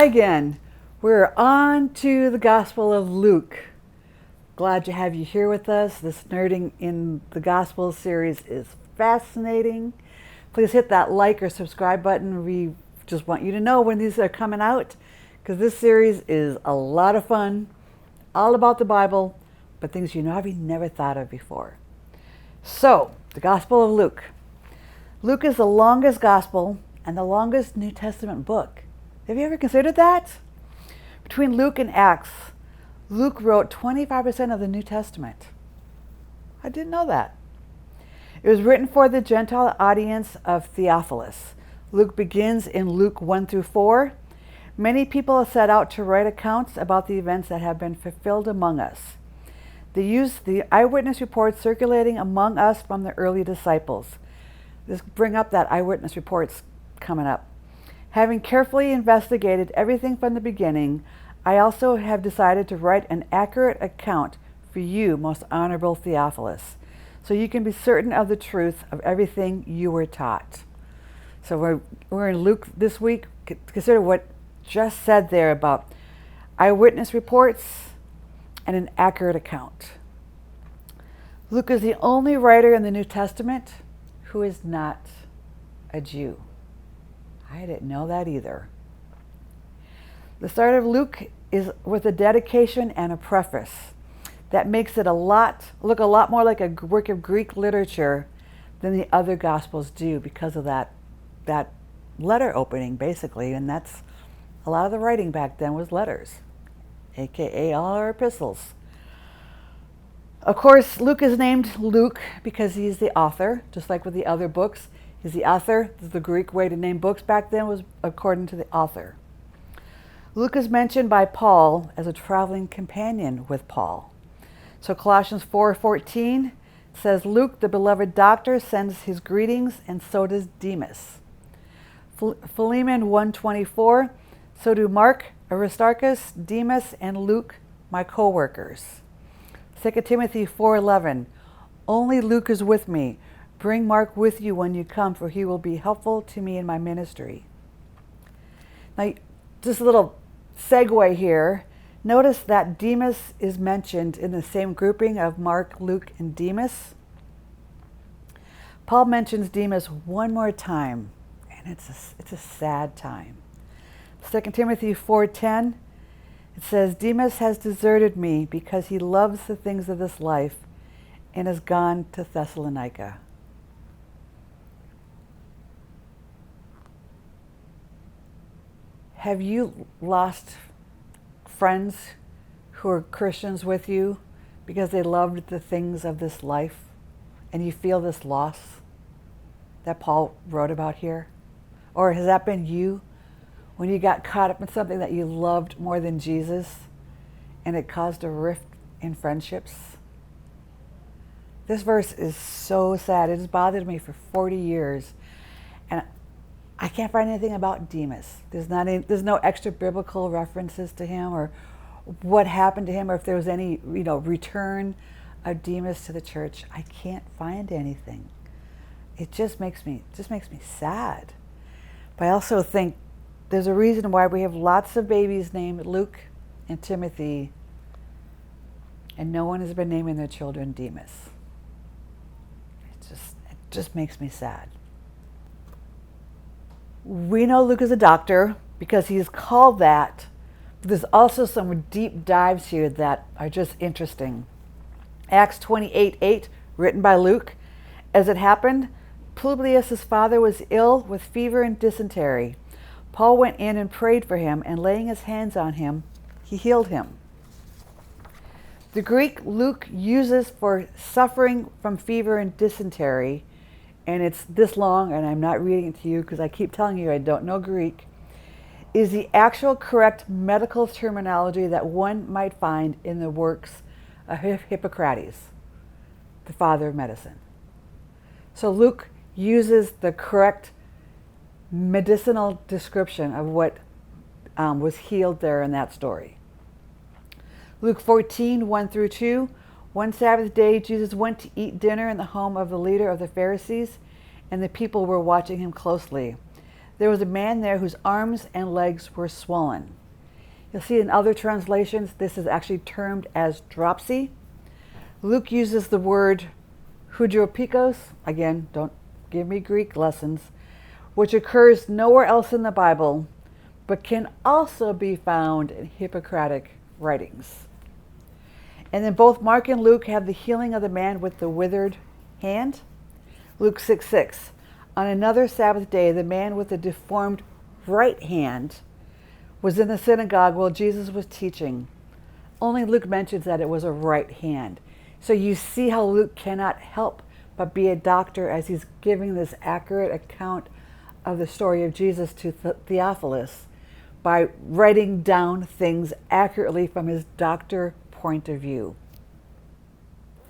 again. We're on to the Gospel of Luke. Glad to have you here with us. This Nerding in the Gospel series is fascinating. Please hit that like or subscribe button. We just want you to know when these are coming out, because this series is a lot of fun, all about the Bible, but things you probably never thought of before. So, the Gospel of Luke. Luke is the longest Gospel and the longest New Testament book. Have you ever considered that? Between Luke and Acts, Luke wrote 25% of the New Testament. I didn't know that. It was written for the Gentile audience of Theophilus. Luke begins in Luke 1 through 4. Many people have set out to write accounts about the events that have been fulfilled among us. They used the eyewitness reports circulating among us from the early disciples. Let's bring up that eyewitness reports coming up. Having carefully investigated everything from the beginning, I also have decided to write an accurate account for you, most honorable Theophilus, so you can be certain of the truth of everything you were taught. So we're in Luke this week. Consider what just said there about eyewitness reports and an accurate account. Luke is the only writer in the New Testament who is not a Jew. I didn't know that either. The start of Luke is with a dedication and a preface that makes it look a lot more like a work of Greek literature than the other Gospels do because of that letter opening, basically. And that's a lot of the writing back then was letters, aka all our epistles. Of course, Luke is named Luke because he's the author, just like with the other books. He's the author. The Greek way to name books back then was according to the author. Luke is mentioned by Paul as a traveling companion with Paul. So Colossians 4:14 says, Luke, the beloved doctor, sends his greetings, and so does Demas. Philemon 1:24, so do Mark, Aristarchus, Demas, and Luke, my co-workers. 2 Timothy 4:11, only Luke is with me. Bring Mark with you when you come, for he will be helpful to me in my ministry. Now, just a little segue here. Notice that Demas is mentioned in the same grouping of Mark, Luke, and Demas. Paul mentions Demas one more time, and it's a sad time. 2 Timothy 4:10, it says, Demas has deserted me because he loves the things of this life and has gone to Thessalonica. Have you lost friends who are Christians with you because they loved the things of this life, and you feel this loss that Paul wrote about here? Or has that been you when you got caught up in something that you loved more than Jesus and it caused a rift in friendships? This verse is so sad. It has bothered me for 40 years. And I can't find anything about Demas. There's no extra biblical references to him or what happened to him, or if there was any, return of Demas to the church. I can't find anything. It just makes me sad. But I also think there's a reason why we have lots of babies named Luke and Timothy, and no one has been naming their children Demas. It just makes me sad. We know Luke is a doctor because he is called that, but there's also some deep dives here that are just interesting. Acts 28:8, written by Luke, as it happened, Publius' father was ill with fever and dysentery. Paul went in and prayed for him, and laying his hands on him, he healed him. The Greek Luke uses for suffering from fever and dysentery, and it's this long, and I'm not reading it to you because I keep telling you I don't know Greek, is the actual correct medical terminology that one might find in the works of Hippocrates, the father of medicine. So Luke uses the correct medicinal description of what was healed there in that story. Luke 14:1 through 2, one Sabbath day Jesus went to eat dinner in the home of the leader of the Pharisees, and the people were watching him closely. There was a man there whose arms and legs were swollen. You'll see in other translations, this is actually termed as dropsy. Luke uses the word hydropikos, again, don't give me Greek lessons, which occurs nowhere else in the Bible, but can also be found in Hippocratic writings. And then both Mark and Luke have the healing of the man with the withered hand. Luke 6:6. On another Sabbath day, the man with the deformed right hand was in the synagogue while Jesus was teaching. Only Luke mentions that it was a right hand. So you see how Luke cannot help but be a doctor as he's giving this accurate account of the story of Jesus to Theophilus by writing down things accurately from his doctor point of view.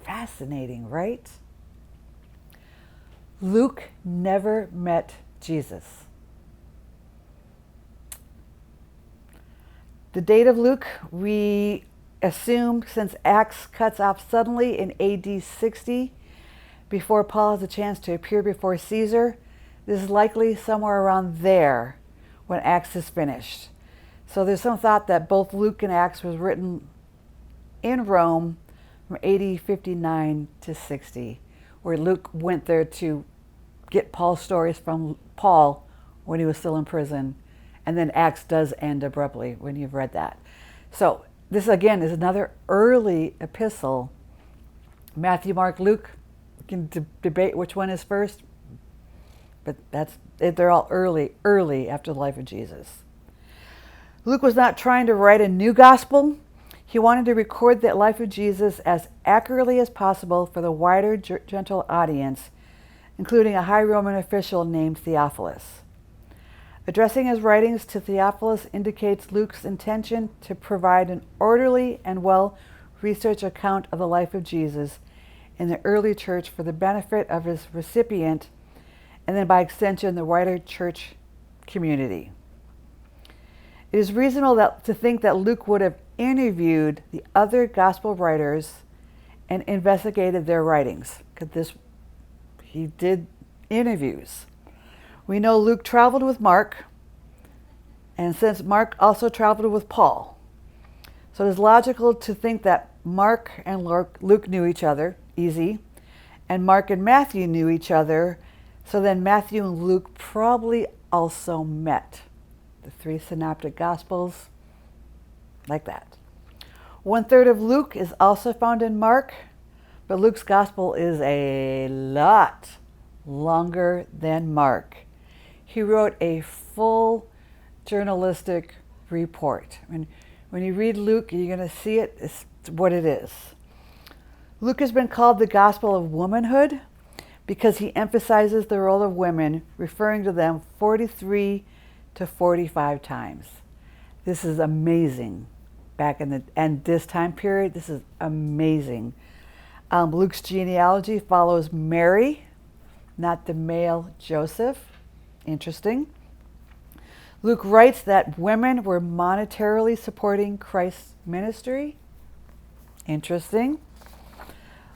Fascinating, right? Luke never met Jesus. The date of Luke, we assume, since Acts cuts off suddenly in AD 60, before Paul has a chance to appear before Caesar, this is likely somewhere around there when Acts is finished. So there's some thought that both Luke and Acts was written in Rome from AD 59 to 60, where Luke went there to get Paul's stories from Paul when he was still in prison. And then Acts does end abruptly when you've read that. So this again is another early epistle. Matthew, Mark, Luke, we can debate which one is first, but they're all early after the life of Jesus. Luke was not trying to write a new gospel. He wanted to record the life of Jesus as accurately as possible for the wider Gentile audience, including a high Roman official named Theophilus. Addressing his writings to Theophilus indicates Luke's intention to provide an orderly and well-researched account of the life of Jesus in the early church for the benefit of his recipient, and then by extension the wider church community. It is reasonable to think that Luke would have interviewed the other gospel writers and investigated their writings, because he did interviews. We know Luke traveled with Mark, and since Mark also traveled with Paul. So it is logical to think that Mark and Luke knew each other, easy, and Mark and Matthew knew each other, so then Matthew and Luke probably also met. The three synoptic gospels, like that. 1/3 of Luke is also found in Mark, but Luke's gospel is a lot longer than Mark. He wrote a full journalistic report. When you read Luke, you're going to see it. It's what it is. Luke has been called the gospel of womanhood because he emphasizes the role of women, referring to them 43 to 45 times. This is amazing. Back in this time period, this is amazing. Luke's genealogy follows Mary, not the male Joseph. Interesting. Luke writes that women were monetarily supporting Christ's ministry. Interesting.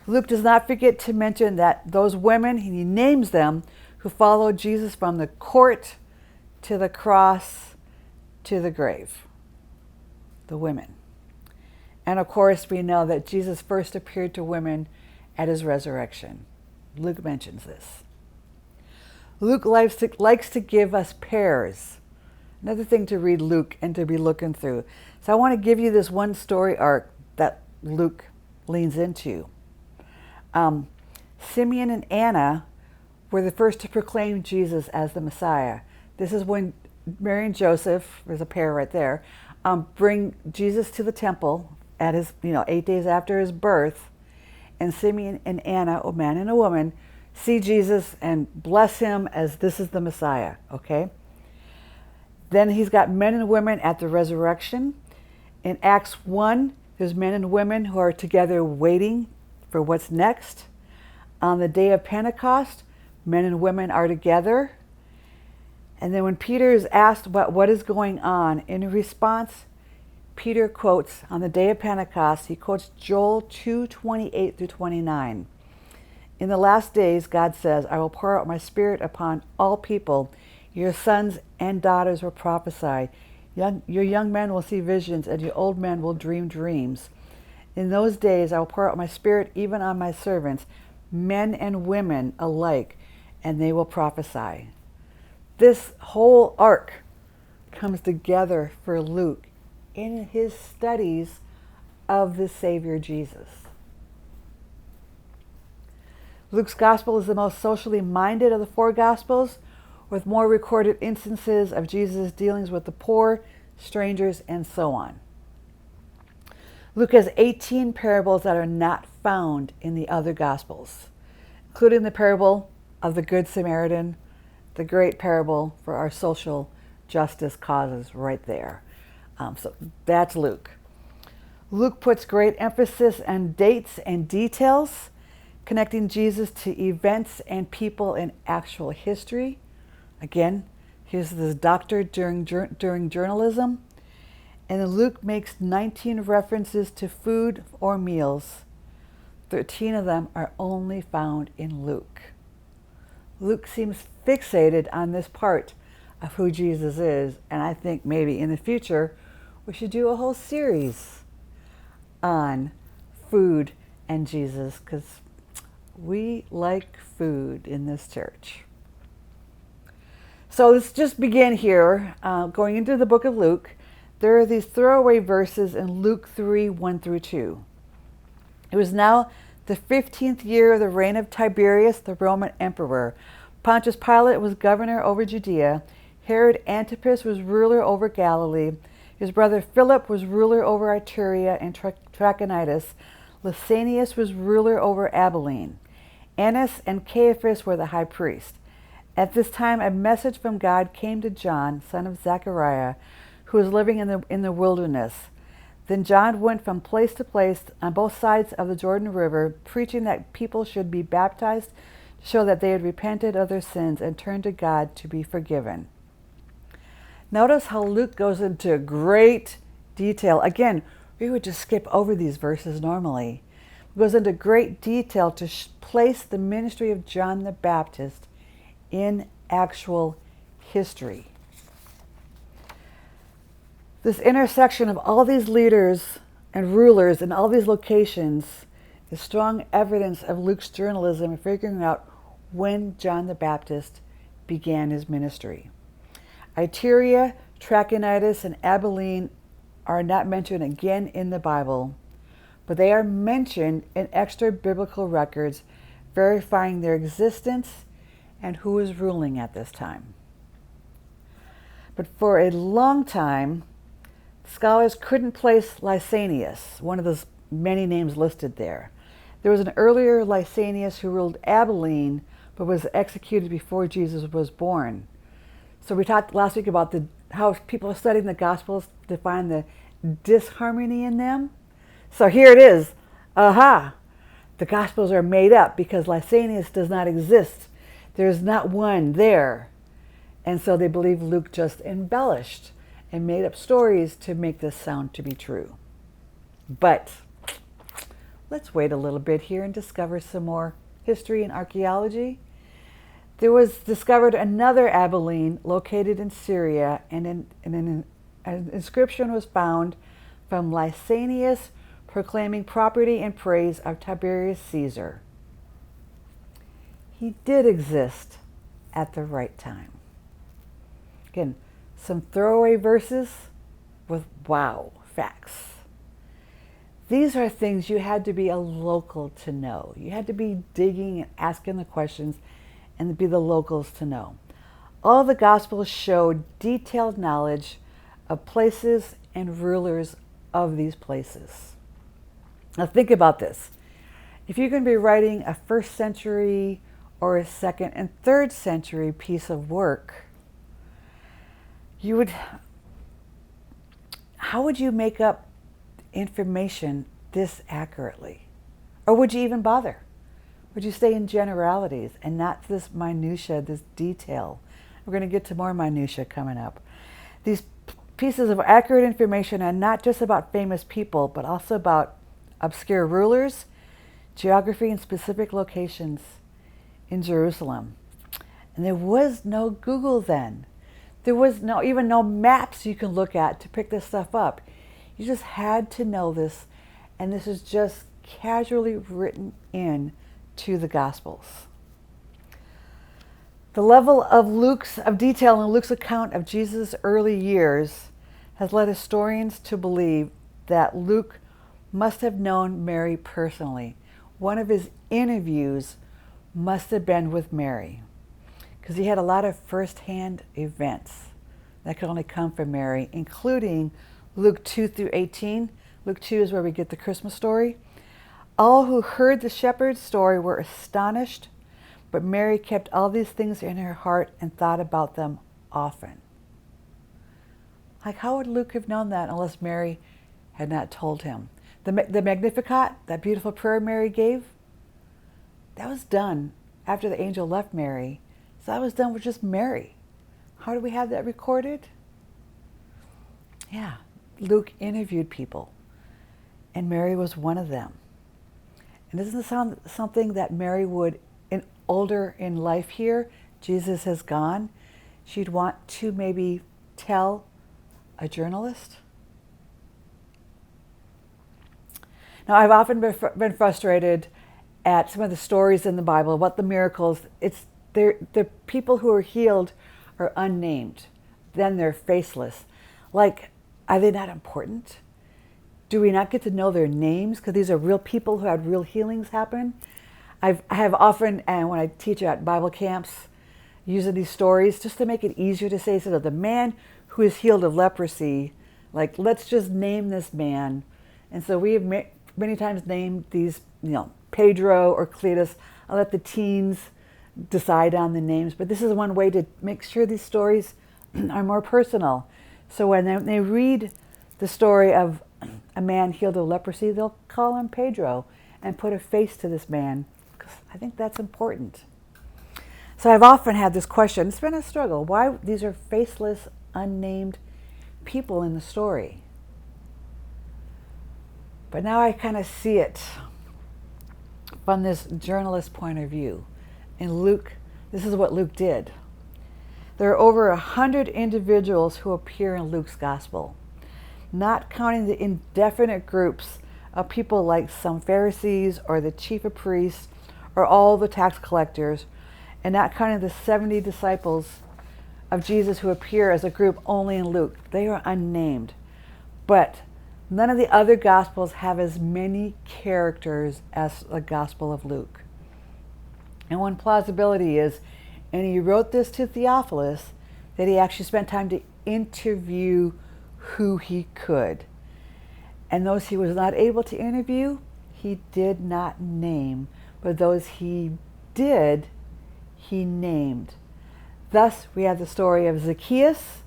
Luke does not forget to mention that those women, he names them, who followed Jesus from the court to the cross to the grave. The women. And of course, we know that Jesus first appeared to women at his resurrection. Luke mentions this. Luke likes to give us pairs. Another thing to read Luke and to be looking through. So I want to give you this one story arc that Luke leans into. Simeon and Anna were the first to proclaim Jesus as the Messiah. This is when Mary and Joseph, there's a pair right there, bring Jesus to the temple at his, 8 days after his birth. And Simeon and Anna, a man and a woman, see Jesus and bless him as this is the Messiah, okay? Then he's got men and women at the resurrection. In Acts 1, there's men and women who are together waiting for what's next. On the day of Pentecost, men and women are together. And then when Peter is asked about what is going on, in response, Peter quotes, on the day of Pentecost, he quotes Joel 2:28 through 29. In the last days, God says, I will pour out my spirit upon all people. Your sons and daughters will prophesy. Your young men will see visions, and your old men will dream dreams. In those days I will pour out my spirit even on my servants, men and women alike, and they will prophesy. This whole arc comes together for Luke in his studies of the Savior Jesus. Luke's gospel is the most socially minded of the four gospels, with more recorded instances of Jesus' dealings with the poor, strangers, and so on. Luke has 18 parables that are not found in the other gospels, including the parable of the Good Samaritan, the great parable for our social justice causes right there. So that's Luke. Luke puts great emphasis on dates and details, connecting Jesus to events and people in actual history. Again, here's this doctor during journalism. And then Luke makes 19 references to food or meals. 13 of them are only found in Luke. Luke seems fixated on this part of who Jesus is, and I think maybe in the future we should do a whole series on food and Jesus, because we like food in this church. So let's just begin here. Going into the book of Luke, there are these throwaway verses in Luke 3, 1 through 2. It was now the 15th year of the reign of Tiberius, the Roman emperor. Pontius Pilate was governor over Judea. Herod Antipas was ruler over Galilee. His brother Philip was ruler over Iturea and Trachonitis. Lysanias was ruler over Abilene. Annas and Caiaphas were the high priest. At this time, a message from God came to John, son of Zechariah, who was living in the wilderness. Then John went from place to place on both sides of the Jordan River, preaching that people should be baptized to show that they had repented of their sins and turned to God to be forgiven. Notice how Luke goes into great detail. Again, we would just skip over these verses normally. He goes into great detail to place the ministry of John the Baptist in actual history. This intersection of all these leaders and rulers in all these locations is strong evidence of Luke's journalism in figuring out when John the Baptist began his ministry. Iturea, Trachonitis, and Abilene are not mentioned again in the Bible, but they are mentioned in extra biblical records verifying their existence and who was ruling at this time. But for a long time, scholars couldn't place Lysanias, one of those many names listed there. There was an earlier Lysanias who ruled Abilene, but was executed before Jesus was born. So we talked last week about how people are studying the Gospels to find the disharmony in them. So here it is. Aha! The Gospels are made up because Lysanias does not exist. There's not one there. And so they believe Luke just embellished and made up stories to make this sound to be true. But let's wait a little bit here and discover some more history and archaeology. There was discovered another Abilene located in Syria, and an inscription was found from Lysanias proclaiming property and praise of Tiberius Caesar. He did exist at the right time. Again, some throwaway verses with wow facts. These are things you had to be a local to know. You had to be digging and asking the questions and be the locals to know. All the Gospels show detailed knowledge of places and rulers of these places. Now think about this. If you're going to be writing a 1st century or a 2nd and 3rd century piece of work, how would you make up information this accurately? Or would you even bother? Would you stay in generalities and not this minutia, this detail? We're going to get to more minutia coming up. These pieces of accurate information are not just about famous people, but also about obscure rulers, geography, and specific locations in Jerusalem. And there was no Google then. There was even no maps you can look at to pick this stuff up. You just had to know this, and this is just casually written in to the Gospels. The level of detail in Luke's account of Jesus' early years has led historians to believe that Luke must have known Mary personally. One of his interviews must have been with Mary, because he had a lot of first-hand events that could only come from Mary, including Luke 2 through 18. Luke 2 is where we get the Christmas story. All who heard the shepherd's story were astonished, but Mary kept all these things in her heart and thought about them often. Like, how would Luke have known that unless Mary had not told him? The Magnificat, that beautiful prayer Mary gave, that was done after the angel left Mary. So that was done with just Mary. How do we have that recorded? Yeah, Luke interviewed people, and Mary was one of them. And doesn't it sound something that Mary would, older in life here, Jesus has gone, she'd want to maybe tell a journalist? Now, I've often been frustrated at some of the stories in the Bible about the miracles. The people who are healed are unnamed. Then they're faceless. Like, are they not important? Do we not get to know their names? Because these are real people who had real healings happen. I have often, and when I teach at Bible camps, using these stories just to make it easier to say, so the man who is healed of leprosy, like, let's just name this man. And so we have many times named these, Pedro or Cletus. I'll let the teens decide on the names, but this is one way to make sure these stories are more personal. So when they read the story of a man healed of leprosy, they'll call him Pedro and put a face to this man, because I think that's important. So I've often had this question, it's been a struggle, why these are faceless, unnamed people in the story? But now I kind of see it from this journalist point of view. In Luke, this is what Luke did. There are over 100 individuals who appear in Luke's gospel, not counting the indefinite groups of people like some Pharisees or the chief of priests or all the tax collectors, and not counting the 70 disciples of Jesus who appear as a group only in Luke. They are unnamed. But none of the other Gospels have as many characters as the Gospel of Luke. And one plausibility is, and he wrote this to Theophilus, that he actually spent time to interview who he could. And those he was not able to interview, he did not name. But those he did, he named. Thus, we have the story of Zacchaeus,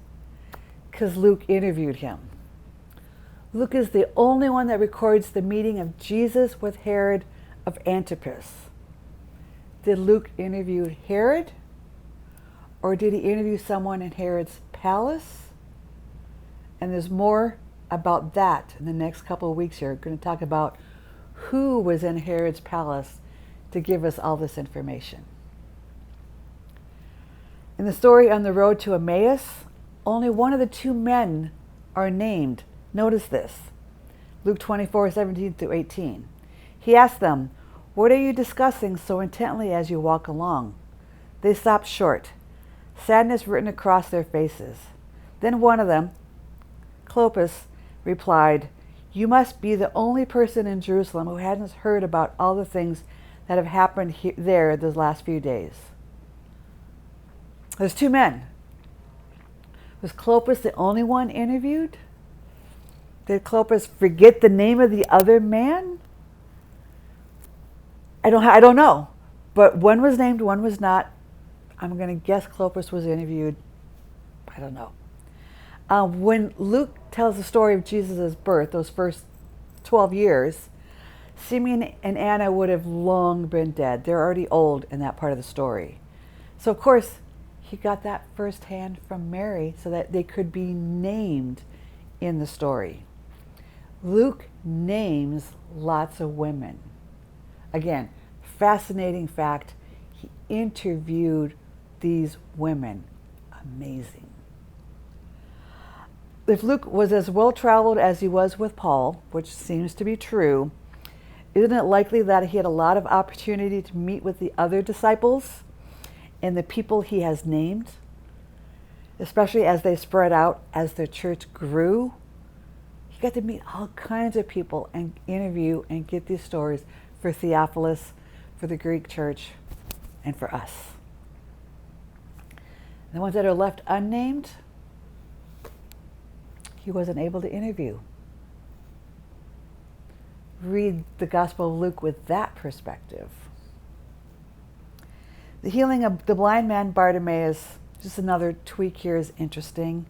because Luke interviewed him. Luke is the only one that records the meeting of Jesus with Herod of Antipas. Did Luke interview Herod? Or did he interview someone in Herod's palace? And there's more about that in the next couple of weeks here. We're going to talk about who was in Herod's palace to give us all this information. In the story on the road to Emmaus, only one of the two men are named. Notice this. Luke 24:17-18. He asked them, "What are you discussing so intently as you walk along?" They stopped short, sadness written across their faces. Then one of them, Clopas, replied, "You must be the only person in Jerusalem who hasn't heard about all the things that have happened there those last few days." There's two men. Was Clopas the only one interviewed? Did Clopas forget the name of the other man? I don't know. But one was named, one was not. I'm going to guess Clopas was interviewed. I don't know. When Luke tells the story of Jesus' birth, those first 12 years, Simeon and Anna would have long been dead. They're already old in that part of the story. So, of course, he got that firsthand from Mary so that they could be named in the story. Luke names lots of women. Again, fascinating fact, he interviewed these women. Amazing. If Luke was as well-traveled as he was with Paul, which seems to be true, isn't it likely that he had a lot of opportunity to meet with the other disciples and the people he has named, especially as they spread out, as the church grew? He got to meet all kinds of people and interview and get these stories for Theophilus, for the Greek church, and for us. The ones that are left unnamed, he wasn't able to interview. Read the Gospel of Luke with that perspective. The healing of the blind man Bartimaeus, just another tweak here, is interesting.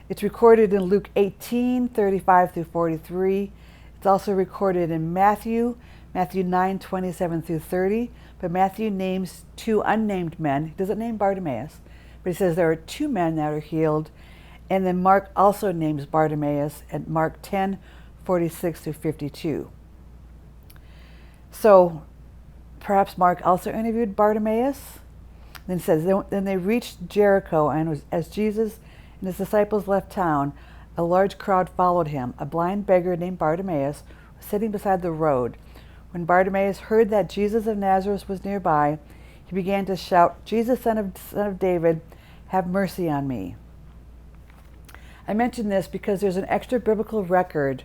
It's recorded in Luke 18:35 through 43. It's also recorded in Matthew 9:27 through 30. But Matthew names two unnamed men. He doesn't name Bartimaeus, but he says there are two men that are healed. And then Mark also names Bartimaeus at Mark 10:46 through 52. So perhaps Mark also interviewed Bartimaeus. Then it says, then they reached Jericho, and as Jesus and his disciples left town, a large crowd followed him. A blind beggar named Bartimaeus was sitting beside the road. When Bartimaeus heard that Jesus of Nazareth was nearby, he began to shout, "Jesus, son of David, have mercy on me." I mention this because there's an extra biblical record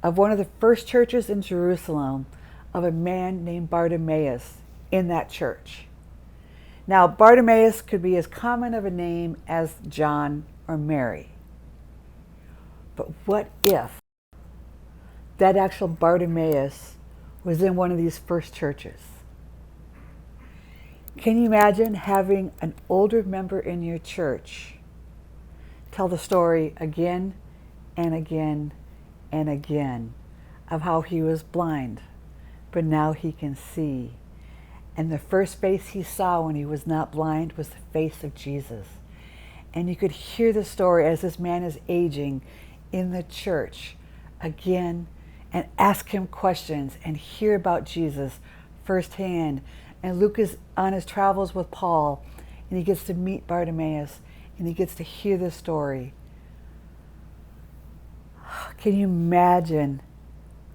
of one of the first churches in Jerusalem of a man named Bartimaeus in that church. Now, Bartimaeus could be as common of a name as John or Mary. But what if that actual Bartimaeus was in one of these first churches? Can you imagine having an older member in your church tell the story again and again and again of how he was blind, but now he can see? And the first face he saw when he was not blind was the face of Jesus. And you could hear the story as this man is aging in the church again, and ask him questions and hear about Jesus firsthand. And Luke is on his travels with Paul, and he gets to meet Bartimaeus, and he gets to hear this story. Can you imagine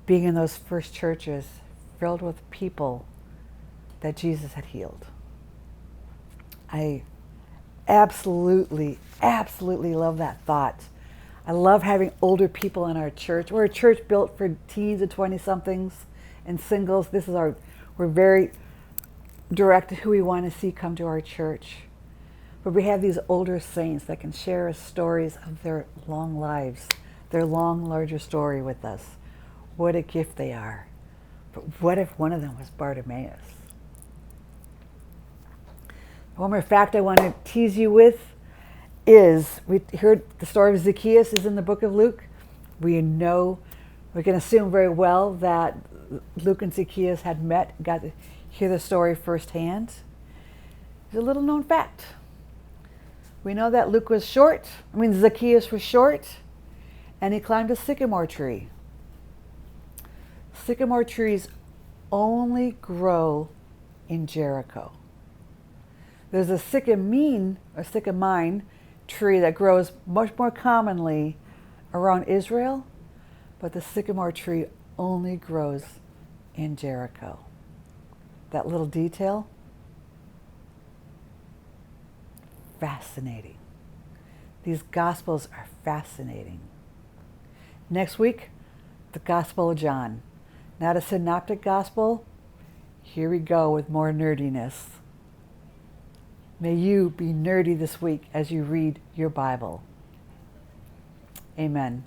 being in those first churches filled with people that Jesus had healed? I absolutely love that thought. I love having older people in our church. We're a church built for teens and 20-somethings and singles. We're very direct to who we want to see come to our church. But we have these older saints that can share us stories of their long lives, their long, larger story with us. What a gift they are. But what if one of them was Bartimaeus? One more fact I want to tease you with is, we heard the story of Zacchaeus is in the book of Luke. We can assume very well that Luke and Zacchaeus had met, got to hear the story firsthand. It's a little known fact. We know that Zacchaeus was short, and he climbed a sycamore tree. Sycamore trees only grow in Jericho. There's a sycamine tree that grows much more commonly around Israel, but the sycamore tree only grows in Jericho. That little detail, fascinating. These Gospels are fascinating. Next week, the Gospel of John. Not a synoptic gospel. Here we go with more nerdiness. May you be nerdy this week as you read your Bible. Amen.